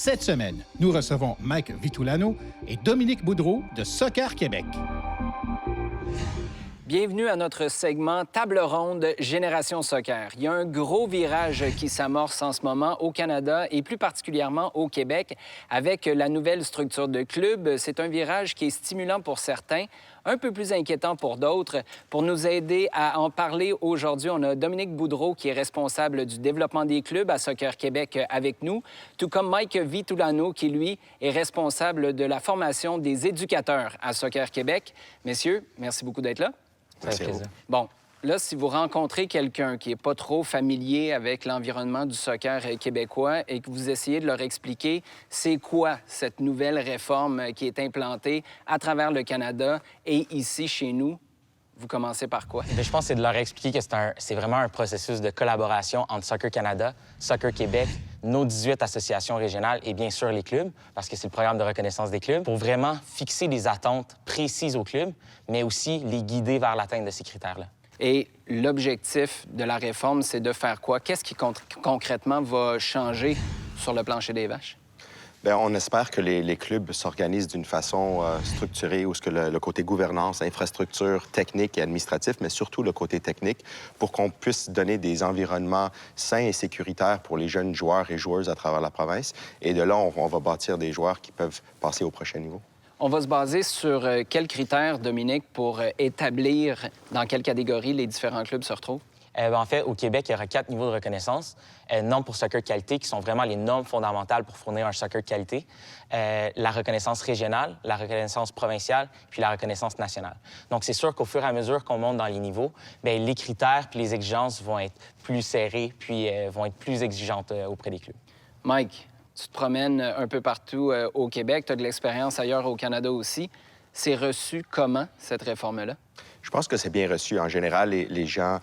Cette semaine, nous recevons Mike Vitulano et Dominique Boudreau de Soccer Québec. Bienvenue à notre segment Table ronde Génération Soccer. Il y a un gros virage qui s'amorce en ce moment au Canada et plus particulièrement au Québec avec la nouvelle structure de club. C'est un virage qui est stimulant pour certains, un peu plus inquiétant pour d'autres. Pour nous aider à en parler aujourd'hui, on a Dominique Boudreau qui est responsable du développement des clubs à Soccer Québec avec nous, tout comme Mike Vitulano qui, lui, est responsable de la formation des éducateurs à Soccer Québec. Messieurs, merci beaucoup d'être là. Merci. Bon, là, si vous rencontrez quelqu'un qui n'est pas trop familier avec l'environnement du soccer québécois et que vous essayez de leur expliquer c'est quoi cette nouvelle réforme qui est implantée à travers le Canada et ici, chez nous, vous commencez par quoi? Je pense que c'est de leur expliquer que c'est vraiment un processus de collaboration entre Soccer Canada, Soccer Québec, nos 18 associations régionales et bien sûr les clubs, parce que c'est le programme de reconnaissance des clubs, pour vraiment fixer des attentes précises aux clubs, mais aussi les guider vers l'atteinte de ces critères-là. Et l'objectif de la réforme, c'est de faire quoi? Qu'est-ce qui concrètement va changer sur le plancher des vaches? Bien, on espère que les clubs s'organisent d'une façon structurée où ce que le côté gouvernance, infrastructure, technique et administratif, mais surtout le côté technique, pour qu'on puisse donner des environnements sains et sécuritaires pour les jeunes joueurs et joueuses à travers la province. Et de là, on va bâtir des joueurs qui peuvent passer au prochain niveau. On va se baser sur quels critères, Dominique, pour établir dans quelle catégorie les différents clubs se retrouvent? En fait, au Québec, il y aura 4 niveaux de reconnaissance. Normes pour soccer qualité, qui sont vraiment les normes fondamentales pour fournir un soccer qualité. La reconnaissance régionale, la reconnaissance provinciale, puis la reconnaissance nationale. Donc, c'est sûr qu'au fur et à mesure qu'on monte dans les niveaux, bien, les critères puis les exigences vont être plus serrés puis vont être plus exigeantes auprès des clubs. Mike, tu te promènes un peu partout au Québec. Tu as de l'expérience ailleurs au Canada aussi. C'est reçu comment, cette réforme-là? Je pense que c'est bien reçu. En général, les gens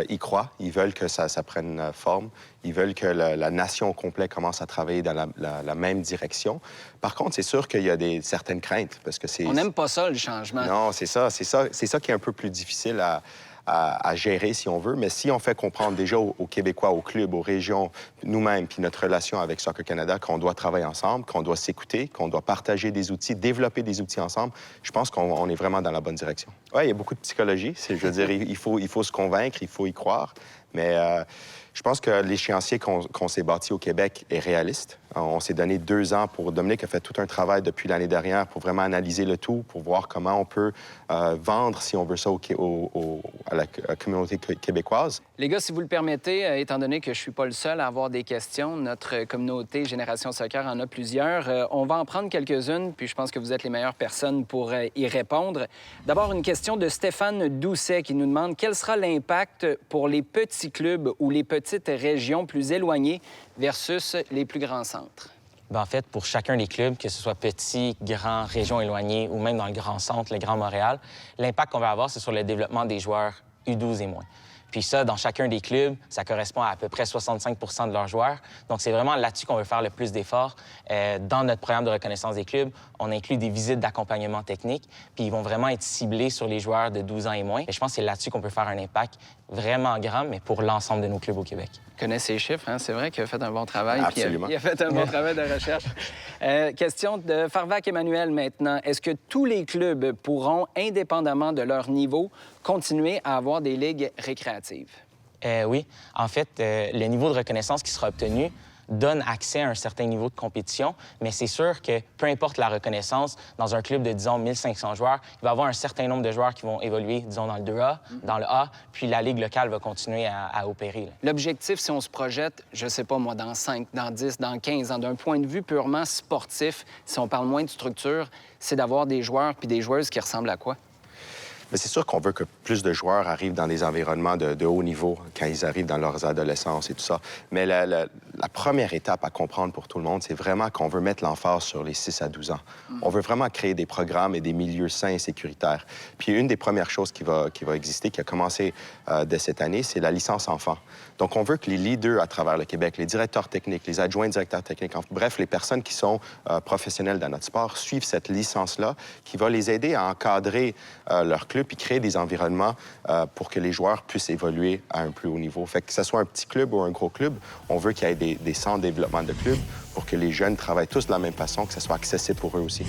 y croient. Ils veulent que ça prenne forme. Ils veulent que la nation au complet commence à travailler dans la même direction. Par contre, c'est sûr qu'il y a certaines craintes parce que c'est... On n'aime pas ça, le changement. Non, c'est ça qui est un peu plus difficile à gérer, si on veut. Mais si on fait comprendre déjà aux Québécois, aux clubs, aux régions, nous-mêmes, puis notre relation avec Soccer Canada, qu'on doit travailler ensemble, qu'on doit s'écouter, qu'on doit partager des outils, développer des outils ensemble, je pense qu'on est vraiment dans la bonne direction. Oui, il y a beaucoup de psychologie. Je veux dire, il faut se convaincre, il faut y croire. Mais je pense que l'échéancier qu'on s'est bâti au Québec est réaliste. On s'est donné 2 ans pour... Dominique a fait tout un travail depuis l'année dernière pour vraiment analyser le tout, pour voir comment on peut vendre, si on veut ça, à la communauté québécoise. Les gars, si vous le permettez, étant donné que je suis pas le seul à avoir des questions, notre communauté Génération Soccer en a plusieurs. On va en prendre quelques-unes, puis je pense que vous êtes les meilleures personnes pour y répondre. D'abord, une question de Stéphane Doucet qui nous demande quel sera l'impact pour les petits clubs ou les petites régions plus éloignées versus les plus grands centres? Bien, en fait, pour chacun des clubs, que ce soit petit, grand, région éloignée ou même dans le Grand Centre, le Grand Montréal, l'impact qu'on va avoir, c'est sur le développement des joueurs U12 et moins. Puis ça, dans chacun des clubs, ça correspond à peu près 65 de leurs joueurs. Donc, c'est vraiment là-dessus qu'on veut faire le plus d'efforts. Dans notre programme de reconnaissance des clubs, on inclut des visites d'accompagnement technique, puis ils vont vraiment être ciblés sur les joueurs de 12 ans et moins. Et je pense que c'est là-dessus qu'on peut faire un impact vraiment grand, mais pour l'ensemble de nos clubs au Québec. Je connais ces chiffres, hein? C'est vrai qu'il a fait un bon travail. Absolument. Puis il a fait un bon travail de recherche. Question de Farvac Emmanuel maintenant. Est-ce que tous les clubs pourront, indépendamment de leur niveau, continuer à avoir des ligues récréatives? Oui. En fait, le niveau de reconnaissance qui sera obtenu donne accès à un certain niveau de compétition, mais c'est sûr que peu importe la reconnaissance, dans un club de, disons, 1500 joueurs, il va y avoir un certain nombre de joueurs qui vont évoluer, disons, dans le 2A, dans le A, puis la Ligue locale va continuer à opérer. L'objectif, si on se projette, je sais pas moi, dans 5, dans 10, dans 15 ans, d'un point de vue purement sportif, si on parle moins de structure, c'est d'avoir des joueurs puis des joueuses qui ressemblent à quoi? Mais c'est sûr qu'on veut que plus de joueurs arrivent dans des environnements de haut niveau quand ils arrivent dans leurs adolescences et tout ça. Mais la première étape à comprendre pour tout le monde, c'est vraiment qu'on veut mettre l'emphase sur les 6 à 12 ans. On veut vraiment créer des programmes et des milieux sains et sécuritaires. Puis une des premières choses qui va exister, qui a commencé dès cette année, c'est la licence enfant. Donc, on veut que les leaders à travers le Québec, les directeurs techniques, les adjoints directeurs techniques, bref, les personnes qui sont professionnelles dans notre sport, suivent cette licence-là qui va les aider à encadrer leur club clubs puis créer des environnements pour que les joueurs puissent évoluer à un plus haut niveau. Fait que ce soit un petit club ou un gros club, on veut qu'il y ait des centres de développement de clubs pour que les jeunes travaillent tous de la même façon, que ce soit accessible pour eux aussi.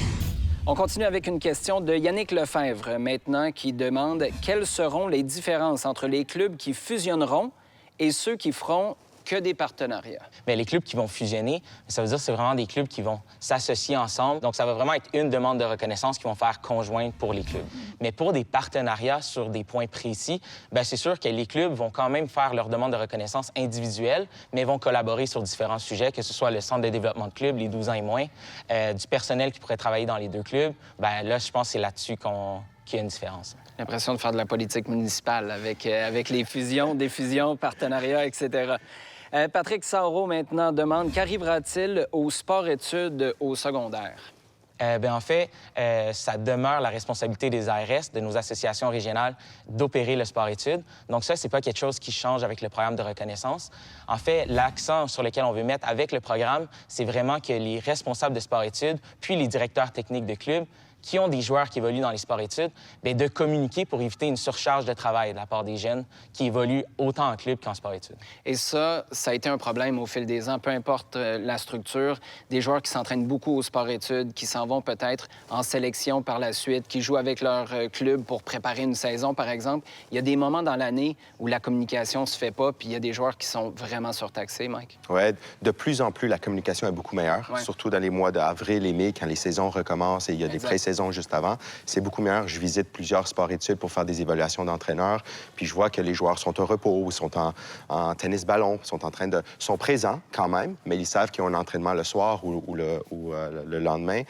On continue avec une question de Yannick Lefebvre, maintenant, qui demande quelles seront les différences entre les clubs qui fusionneront et ceux qui feront que des partenariats. Bien, les clubs qui vont fusionner, ça veut dire que c'est vraiment des clubs qui vont s'associer ensemble. Donc, ça va vraiment être une demande de reconnaissance qu'ils vont faire conjointe pour les clubs. Mais pour des partenariats sur des points précis, bien, c'est sûr que les clubs vont quand même faire leur demande de reconnaissance individuelle, mais vont collaborer sur différents sujets, que ce soit le centre de développement de clubs, les 12 ans et moins, du personnel qui pourrait travailler dans les deux clubs. Bien, là, je pense que c'est là-dessus qu'il y a une différence. L'impression de faire de la politique municipale avec les fusions, défusions, partenariats, etc. Patrick Saureau, maintenant, demande qu'arrivera-t-il au sport-études au secondaire? Bien, en fait, ça demeure la responsabilité des ARS, de nos associations régionales, d'opérer le sport-études. Donc ça, c'est pas quelque chose qui change avec le programme de reconnaissance. En fait, l'accent sur lequel on veut mettre avec le programme, c'est vraiment que les responsables de sport-études, puis les directeurs techniques de clubs, qui ont des joueurs qui évoluent dans les sports-études, bien, de communiquer pour éviter une surcharge de travail de la part des jeunes qui évoluent autant en club qu'en sport-études. Et ça a été un problème au fil des ans, peu importe la structure. Des joueurs qui s'entraînent beaucoup au sport-études, qui s'en vont peut-être en sélection par la suite, qui jouent avec leur club pour préparer une saison, par exemple. Il y a des moments dans l'année où la communication se fait pas, puis il y a des joueurs qui sont vraiment surtaxés, Mike. Oui, de plus en plus, la communication est beaucoup meilleure, surtout dans les mois d'avril et mai, quand les saisons recommencent et il y a des pré-saisons juste avant. C'est beaucoup meilleur. Je visite plusieurs sports-études pour faire des évaluations d'entraîneurs, puis je vois que les joueurs sont au repos, sont en tennis-ballon, sont présents quand même, mais ils savent qu'ils ont un entraînement le soir ou le lendemain.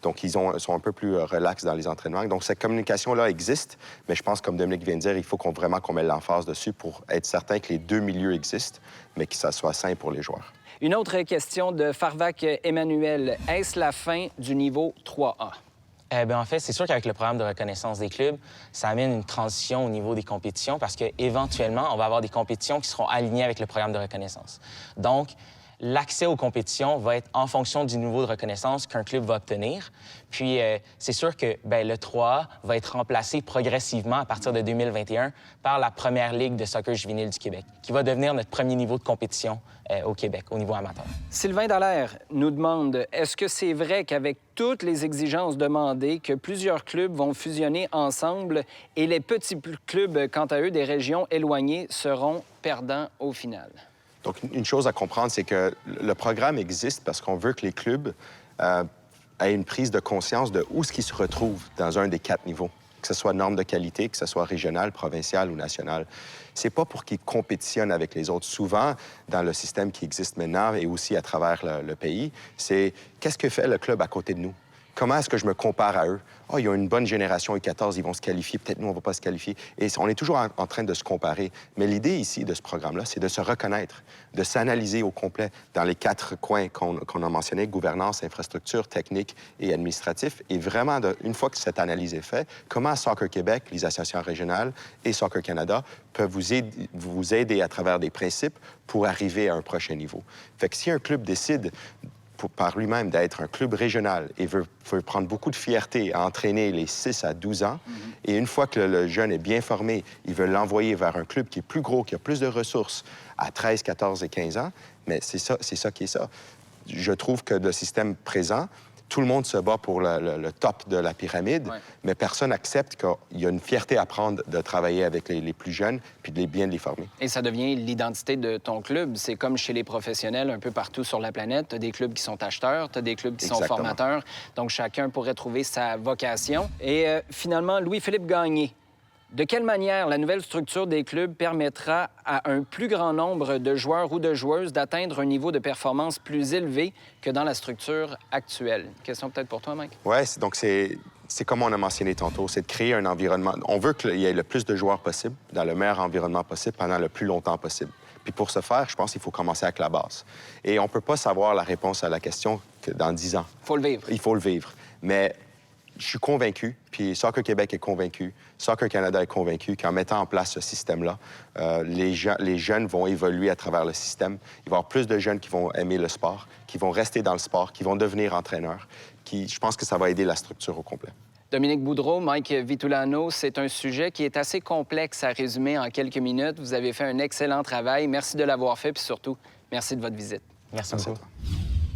Donc, ils sont un peu plus relax dans les entraînements. Donc, cette communication-là existe, mais je pense, comme Dominique vient de dire, il faut vraiment qu'on mette l'emphase dessus pour être certain que les deux milieux existent, mais que ça soit sain pour les joueurs. Une autre question de Farvac Emmanuel. Est-ce la fin du niveau 3A? Bien, en fait, c'est sûr qu'avec le programme de reconnaissance des clubs, ça amène une transition au niveau des compétitions parce qu'éventuellement, on va avoir des compétitions qui seront alignées avec le programme de reconnaissance. Donc, l'accès aux compétitions va être en fonction du niveau de reconnaissance qu'un club va obtenir. Puis, c'est sûr que bien, le 3A va être remplacé progressivement à partir de 2021 par la première ligue de soccer juvénile du Québec, qui va devenir notre premier niveau de compétition au Québec, au niveau amateur. Sylvain Dallaire nous demande, est-ce que c'est vrai qu'avec toutes les exigences demandées, que plusieurs clubs vont fusionner ensemble et les petits clubs, quant à eux, des régions éloignées, seront perdants au final? Donc, une chose à comprendre, c'est que le programme existe parce qu'on veut que les clubs aient une prise de conscience de où est-ce qu'ils se retrouvent dans un des 4 niveaux, que ce soit norme de qualité, que ce soit régional, provincial ou national. C'est pas pour qu'ils compétitionnent avec les autres. Souvent, dans le système qui existe maintenant et aussi à travers le pays, c'est qu'est-ce que fait le club à côté de nous? Comment est-ce que je me compare à eux? Ah, il y a une bonne génération, les 14, ils vont se qualifier. Peut-être nous, on ne va pas se qualifier. Et on est toujours en train de se comparer. Mais l'idée ici de ce programme-là, c'est de se reconnaître, de s'analyser au complet dans les 4 coins qu'on a mentionnés, gouvernance, infrastructure, technique et administratif. Et vraiment, une fois que cette analyse est faite, comment Soccer Québec, les associations régionales et Soccer Canada peuvent vous aider à travers des principes pour arriver à un prochain niveau. Fait que si un club décide par lui-même d'être un club régional et veut prendre beaucoup de fierté à entraîner les 6 à 12 ans, et une fois que le jeune est bien formé, il veut l'envoyer vers un club qui est plus gros, qui a plus de ressources à 13, 14 et 15 ans, mais c'est ça qui est ça. Je trouve que le système présent, tout le monde se bat pour le top de la pyramide, mais personne n'accepte qu'il y a une fierté à prendre de travailler avec les plus jeunes puis de bien les former. Et ça devient l'identité de ton club. C'est comme chez les professionnels un peu partout sur la planète. Tu as des clubs qui sont acheteurs, tu as des clubs qui sont formateurs. Donc, chacun pourrait trouver sa vocation. Et finalement, Louis-Philippe Gagné. De quelle manière la nouvelle structure des clubs permettra à un plus grand nombre de joueurs ou de joueuses d'atteindre un niveau de performance plus élevé que dans la structure actuelle? Question peut-être pour toi, Mike. Oui, donc c'est comme on a mentionné tantôt, c'est de créer un environnement. On veut qu'il y ait le plus de joueurs possible, dans le meilleur environnement possible, pendant le plus longtemps possible. Puis pour ce faire, je pense qu'il faut commencer avec la base. Et on ne peut pas savoir la réponse à la question que dans 10 ans. Il faut le vivre. Il faut le vivre. Mais je suis convaincu, puis Soccer Québec est convaincu, Soccer Canada est convaincu qu'en mettant en place ce système-là, les jeunes vont évoluer à travers le système. Il va y avoir plus de jeunes qui vont aimer le sport, qui vont rester dans le sport, qui vont devenir entraîneurs. Je pense que ça va aider la structure au complet. Dominique Boudreau, Mike Vitulano, c'est un sujet qui est assez complexe à résumer en quelques minutes. Vous avez fait un excellent travail. Merci de l'avoir fait, puis surtout, merci de votre visite. Merci Merci à beaucoup. toi.